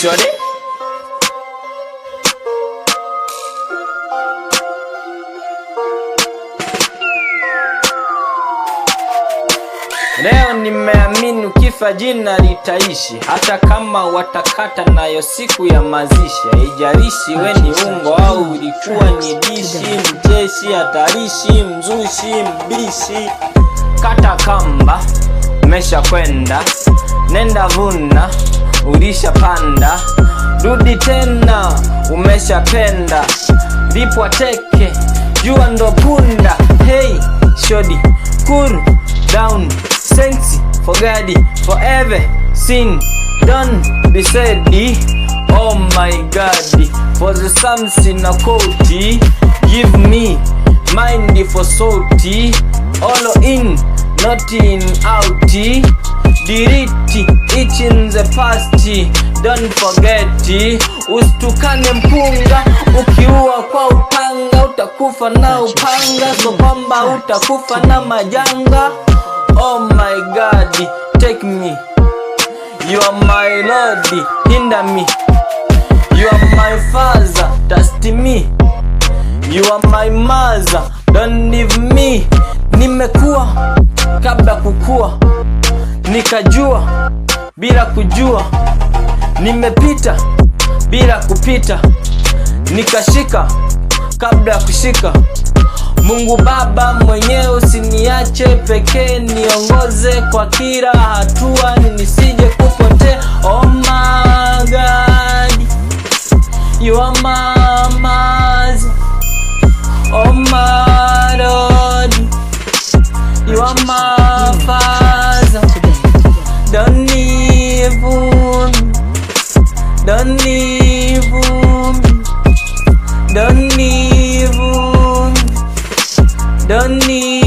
Shorty. Leo nimeamini ukifa jina litaishi, hata kama watakata nayo siku ya mazishi. Haijalishi we ni ungo au ulikuwa ni dishi, mjeshi, hatarishi, mzushi, mbishi. Kata kamba, mesha kwenda, nenda vuna, ulisha panda, rudi tena, umesha penda, lipwa teke, jua ndo punda. Hey, shodi, cool down, sensi, forgadi, forever, sin, done, be said. Oh my God, for the something na koti, give me mind for salty, all in, not in out, delete it in the past, don't forget. Usitukane mpunga, ukiua kwa upanga utakufa na upanga, so kwamba utakufa na majanga. Oh my God, take me, you are my Lord, hinder me, you are my father, trust me, you are my mother, don't leave me. Nimekuwa kabla kukua, nikajua bila kujua, nimepita bila kupita, nikashika kabla ya kushika. Mungu Baba mwenyewe usiniache pekee, niongoze kwa kila hatua nisije kupotea. Oh my God, you are my mother. Oh my Lord, you are my father. Don't leave me, don't leave me, don't leave me, don't leave